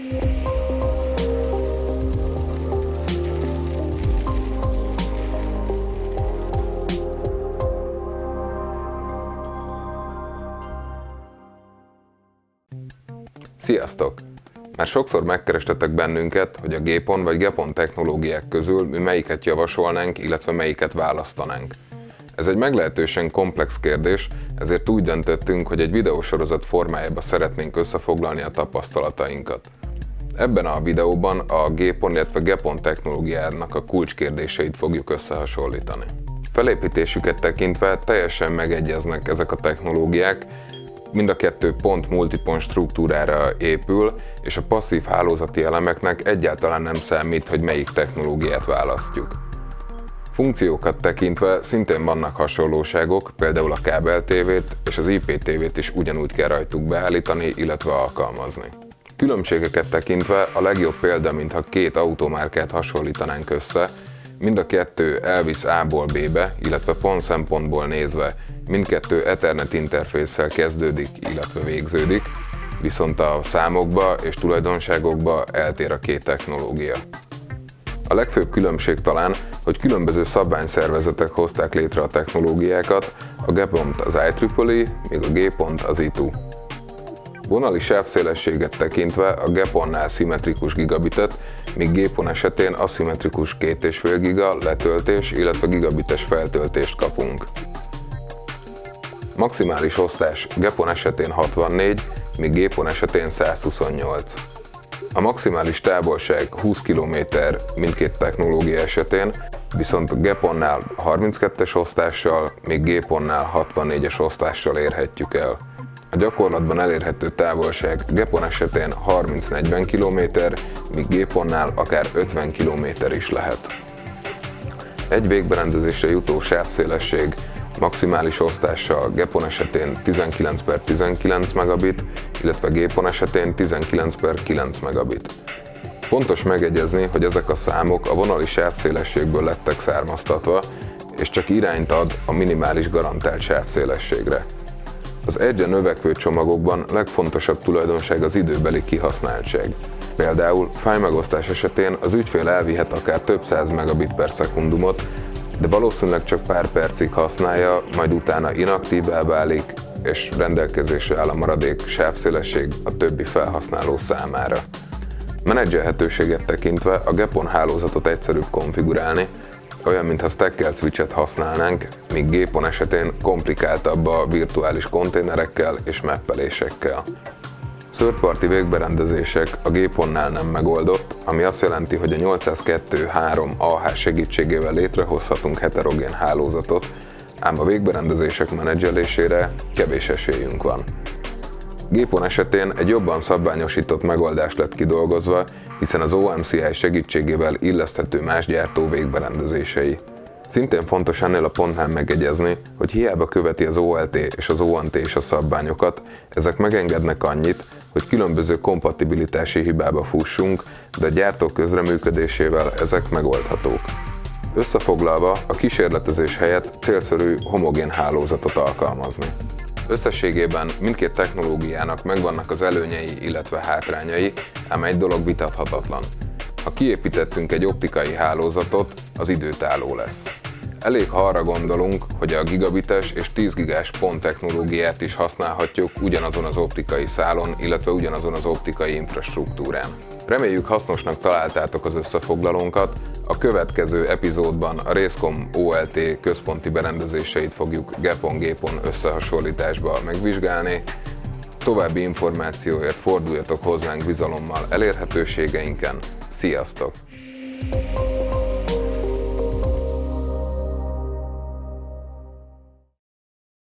Sziasztok! Már sokszor megkerestetek bennünket, hogy a GPON vagy GEPON technológiák közül mi melyiket javasolnánk, illetve melyiket választanánk. Ez egy meglehetősen komplex kérdés, ezért úgy döntöttünk, hogy egy videósorozat formájában szeretnénk összefoglalni a tapasztalatainkat. Ebben a videóban a GPON, illetve GEPON technológiának a kulcskérdéseit fogjuk összehasonlítani. Felépítésüket tekintve teljesen megegyeznek ezek a technológiák, mind a kettő pont-multipont struktúrára épül, és a passzív hálózati elemeknek egyáltalán nem számít, hogy melyik technológiát választjuk. Funkciókat tekintve szintén vannak hasonlóságok, például a kábel-tévét és az IPTV-t is ugyanúgy kell rajtuk beállítani, illetve alkalmazni. Különbségeket tekintve a legjobb példa, mintha két automárkát hasonlítanánk össze, mind a kettő elvisz A-ból B-be, illetve pont szempontból nézve mindkettő Ethernet interfésszel kezdődik, illetve végződik, viszont a számokba és tulajdonságokba eltér a két technológia. A legfőbb különbség talán, hogy különböző szabványszervezetek hozták létre a technológiákat, a GEPON-t az IEEE, míg a GPON-t az ITU. Vonali sávszélességet tekintve a GEPON-nál szimmetrikus gigabitet, míg GPON esetén aszimmetrikus 2,5 giga letöltés, illetve gigabites feltöltést kapunk. Maximális osztás GEPON esetén 64, míg GPON esetén 128. A maximális távolság 20 km mindkét technológia esetén, viszont a GEPON-nál 32-es osztással, míg GPON-nál 64-es osztással érhetjük el. A gyakorlatban elérhető távolság GEPON esetén 30-40 km, míg GPON-nál akár 50 km is lehet. Egy végberendezésre jutó sávszélesség maximális osztással GEPON esetén 19/19 megabit, illetve GPON esetén 19/9 megabit. Fontos megegyezni, hogy ezek a számok a vonali sávszélességből lettek származtatva, és csak irányt ad a minimális garantált sávszélességre. Az egyre növekvő csomagokban legfontosabb tulajdonság az időbeli kihasználtság. Például fájlmegosztás esetén az ügyfél elvihet akár több 100 Mbit/s, de valószínűleg csak pár percig használja, majd utána inaktívvá válik, és rendelkezésre áll a maradék sávszélesség a többi felhasználó számára. Menedzselhetőséget tekintve a GEPON hálózatot egyszerűbb konfigurálni, olyan, mintha stackelt switchet használnánk, míg GPON esetén komplikáltabb a virtuális konténerekkel és mappelésekkel. Third-party végberendezések a GPON-nál nem megoldott, ami azt jelenti, hogy a 802.3ah segítségével létrehozhatunk heterogén hálózatot, ám a végberendezések menedzselésére kevés esélyünk van. GPON esetén egy jobban szabványosított megoldás lett kidolgozva, hiszen az OMCI segítségével illeszthető más gyártó végberendezései. Szintén fontos ennél a pontnál megegyezni, hogy hiába követi az OLT és az ONT is a szabványokat, ezek megengednek annyit, hogy különböző kompatibilitási hibába fussunk, de a gyártó közreműködésével ezek megoldhatók. Összefoglalva, a kísérletezés helyett célszerű homogén hálózatot alkalmazni. Összességében mindkét technológiának megvannak az előnyei, illetve hátrányai, ám egy dolog vitathatatlan. Ha kiépítettünk egy optikai hálózatot, az időtálló lesz. Elég, ha arra gondolunk, hogy a gigabites és 10 gigás PON technológiát is használhatjuk ugyanazon az optikai szálon, illetve ugyanazon az optikai infrastruktúrán. Reméljük hasznosnak találtátok az összefoglalónkat, a következő epizódban a Racecomm OLT központi berendezéseit fogjuk GEPON-GPON összehasonlításba megvizsgálni. További információért forduljatok hozzánk bizalommal elérhetőségeinken. Sziasztok!